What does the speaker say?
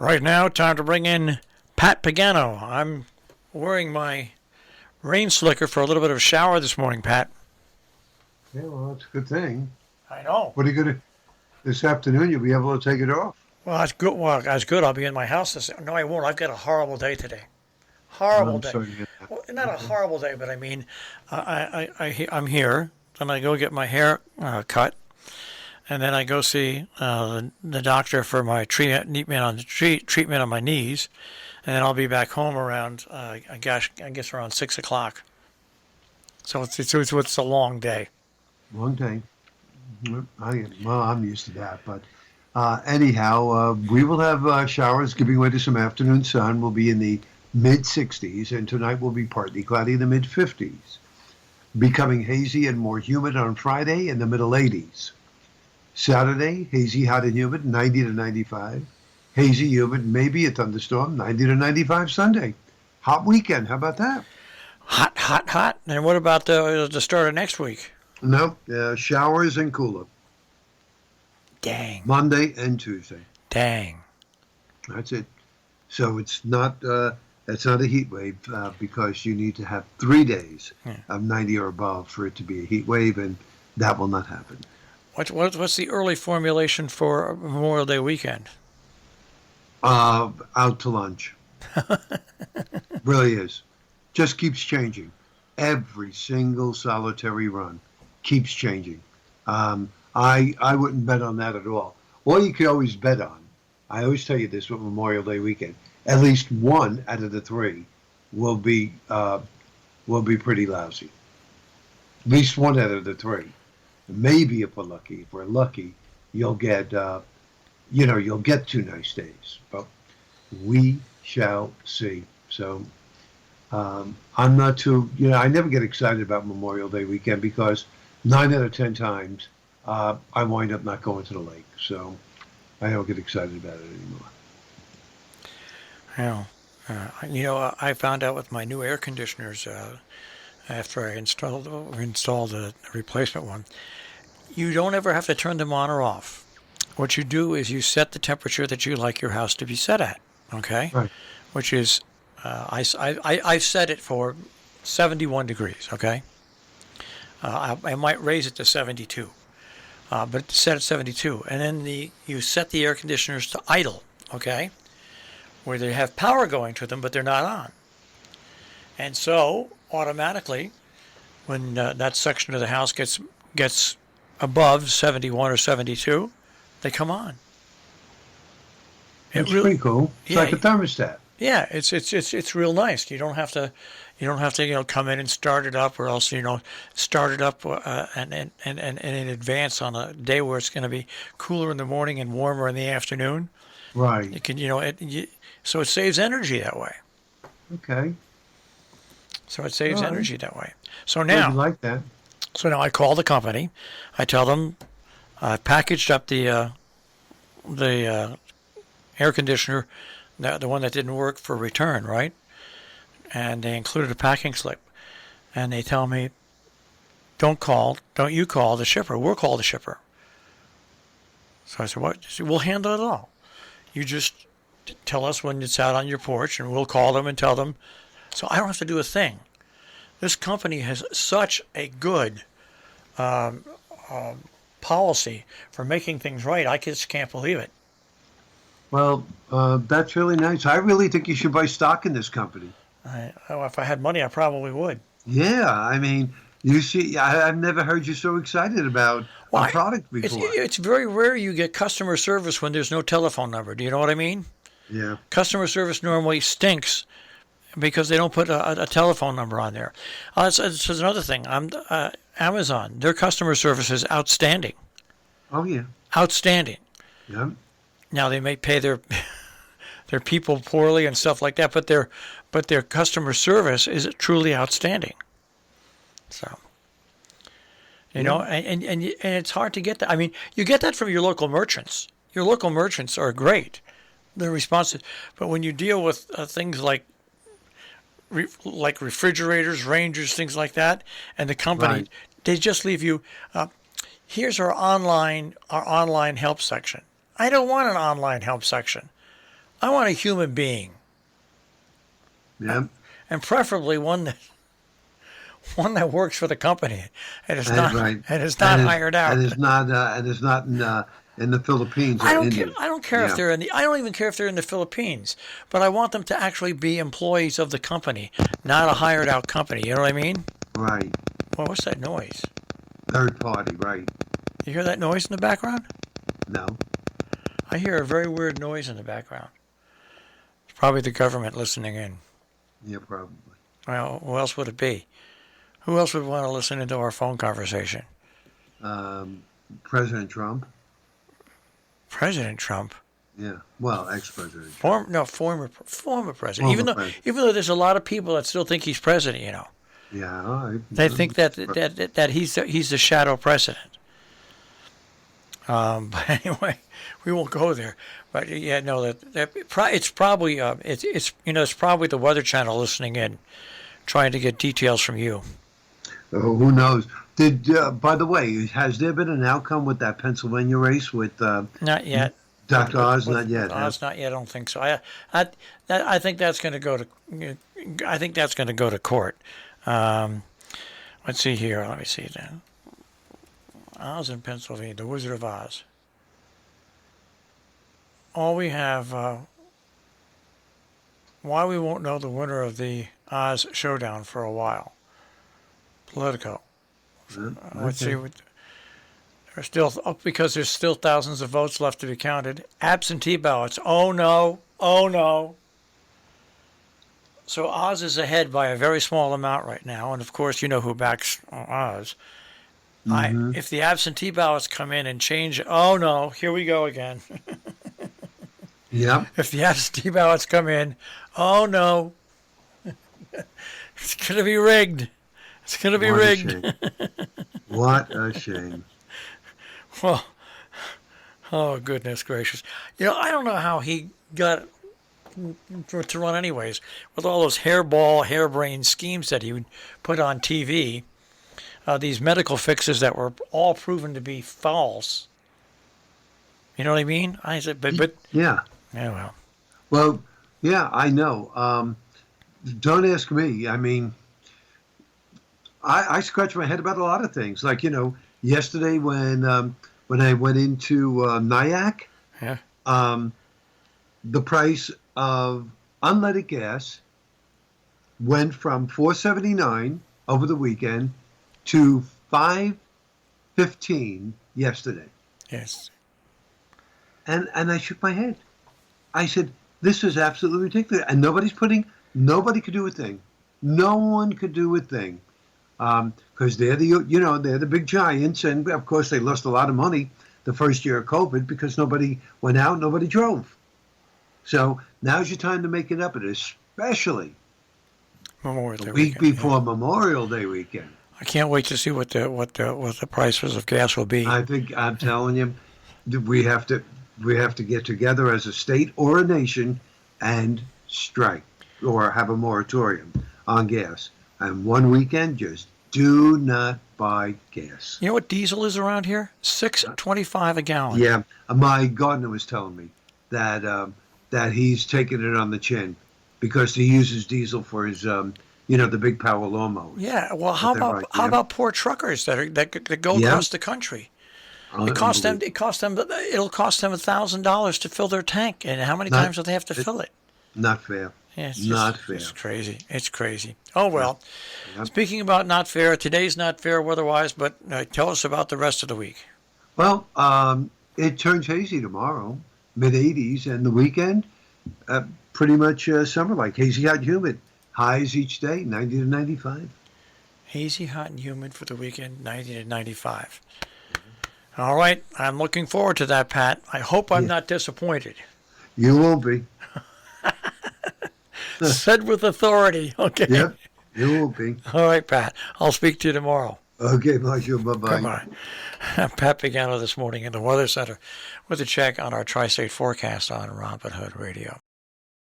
Right now, time to bring in Pat Pagano. I'm wearing my rain slicker for a little bit of a shower this morning, Pat. Yeah, well, that's a good thing. I know. What are you gonna this afternoon? You'll be able to take it off. Well, that's good. Well, that's good. I'll be in my house this. No, I won't. I've got a horrible day today. Horrible I'm day. sorry to hear that. Well, not a Okay. horrible day, but I mean, I'm here. I'm gonna go get my hair cut, and then I go see the doctor for my treatment on my knees, and then I'll be back home around I guess around 6 o'clock. So it's a long day. Long day. Well, I'm used to that, but anyhow, we will have showers giving way to some afternoon sun. We'll be in the mid 60s, and tonight will be partly cloudy in the mid 50s. Becoming hazy and more humid on Friday in the middle 80s. Saturday, hazy, hot and humid, 90 to 95. Hazy, humid, maybe a thunderstorm, 90 to 95 Sunday. Hot weekend. How about that? Hot, hot, hot. And what about the start of next week? No, showers and cooler. Dang, Monday and Tuesday. dang. That's it. So it's not a heat wave because you need to have 3 days Yeah. of 90 or above for it to be a heat wave, and that will not happen. What's the early formulation for Memorial Day weekend? Out to lunch. Really is. Just keeps changing. Every single solitary run keeps changing. I wouldn't bet on that at all. All you could always bet on, I always tell you this with Memorial Day weekend, at least one out of the three will be pretty lousy. At least one out of the three. Maybe if we're lucky. If we're lucky, you'll get you'll get 2 nice days. But we shall see. So I'm not too, I never get excited about Memorial Day weekend because 9 out of 10 times I wind up not going to the lake. So I don't get excited about it anymore. Yeah. I found out with my new air conditioners after I installed a replacement one, you don't ever have to turn them on or off. What you do is you set the temperature that you like your house to be set at. Okay, Right. which is I've set it for 71 degrees. Okay, I might raise it to 72, but it's set at 72, and then you set the air conditioners to idle. Okay, where they have power going to them, but they're not on. And so automatically, when that section of the house gets above 71 or 72, they come on. It It's really, pretty cool. It's yeah, like a thermostat. yeah. It's real nice. You don't have to come in and start it up, or else start it up and in advance on a day where it's going to be cooler in the morning and warmer in the afternoon. Right. You can so it saves energy that way. Okay. So it saves All right. energy that way. So Well, you now, like that. so now I call the company. I tell them I packaged up the air conditioner, the one that didn't work for return, right? And they included a packing slip. And they tell me, don't you call the shipper. We'll call the shipper. So I said, what? They said, we'll handle it all. You just tell us when it's out on your porch, and we'll call them and tell them. So I don't have to do a thing. This company has such a good um, policy for making things right. I just can't believe it. Well, that's really nice. I really think you should buy stock in this company. If I had money, I probably would. Yeah, I mean, you see, I've never heard you so excited about a Why? product It's before. it's very rare you get customer service when there's no telephone number. Do you know what I mean? Yeah, Customer service normally stinks because they don't put a telephone number on there. That's another thing. Amazon. Their customer service is outstanding. oh yeah, Outstanding. yeah. Now they may pay their people poorly and stuff like that, but their customer service is truly outstanding. So Yeah. and it's hard to get that. I mean, you get that from your local merchants. Your local merchants are great. They're responsive, but when you deal with things like refrigerators, rangers, things like that, and the company, Right. they just leave you. Here's our online help section. I don't want an online help section. I want a human being, Yeah. and preferably one that works for the company and is not Right. hired out. And is not in the Philippines or India. I don't care if Yeah. they're in the. I don't even care if they're in the Philippines. But I want them to actually be employees of the company, not a hired out company. You know what I mean? Right. Well, what's that noise? Third party. Right. You hear that noise in the background? No. I hear a very weird noise in the background. It's probably the government listening in. Yeah, probably. Well, who else would it be? Who else would want to listen into our phone conversation? President Trump. President Trump. Yeah. Well, ex-president Trump. Former president. Former even president. though there's a lot of people that still think he's president, you know. Yeah. They think that he's the shadow president. But anyway, we won't go there. But yeah, no, it's probably it's probably the Weather Channel listening in, trying to get details from you. Oh, who knows? By the way, has there been an outcome with that Pennsylvania race with Not yet. Dr. Oz? Not yet. Oz, not yet. I don't think so. I think that's going to go to. I think that's going to go to court. Let's see here. Let me see then. Oz in Pennsylvania, the Wizard of Oz. All we have. Why we won't know the winner of the Oz showdown for a while. Politico. Let's see. There's still because there's still thousands of votes left to be counted. Absentee ballots. Oh no! Oh no! So Oz is ahead by a very small amount right now, and of course you know who backs Oz. Mm-hmm. If the absentee ballots come in and change, oh no! Here we go again. Yep. If the absentee ballots come in, oh no! It's gonna be rigged. It's gonna be rigged. What a shame. Well, oh goodness gracious! You know, I don't know how he got to run anyways with all those harebrained schemes that he would put on TV. These medical fixes that were all proven to be false. You know what I mean? I said, but Yeah. well. Well, yeah, I know. Don't ask me. I mean, I scratch my head about a lot of things. Like, yesterday when I went into Nyack, Yeah. The price of unleaded gas went from $4.79 over the weekend to $5.15 yesterday. Yes. And I shook my head. I said, this is absolutely ridiculous. And nobody could do a thing. No one could do a thing. Because they're the big giants. And of course, they lost a lot of money the first year of COVID because nobody went out, nobody drove. So now's your time to make it up, and especially Memorial Day the week weekend, before Memorial Day weekend. I can't wait to see what the prices of gas will be. I'm telling you, we have to get together as a state or a nation and strike or have a moratorium on gas. And one weekend, just do not buy gas. You know what diesel is around here? $6.25 a gallon. Yeah, my gardener was telling me that he's taking it on the chin because he uses diesel for his the big power lawnmowers. Yeah. Well, how about poor truckers that go across the country? It'll cost them $1,000 to fill their tank, and how many times do they have to fill it? Not fair. Yeah, not fair. It's crazy. It's crazy. Oh well. Yep. Speaking about not fair, today's not fair weather-wise, but tell us about the rest of the week. Well, it turns hazy tomorrow, mid-80s, and the weekend, pretty much summer-like, hazy, hot, humid. Highs each day, 90 to 95. Hazy, hot, and humid for the weekend, 90 to 95. All right, I'm looking forward to that, Pat. I hope I'm not disappointed. You won't be. Said with authority, okay? Yep, you won't be. All right, Pat. I'll speak to you tomorrow. Okay, Marshall, bye-bye. Bye-bye. Pat Pagano this morning in the Weather Center with a check on our Tri-State forecast on Robin Hood Radio.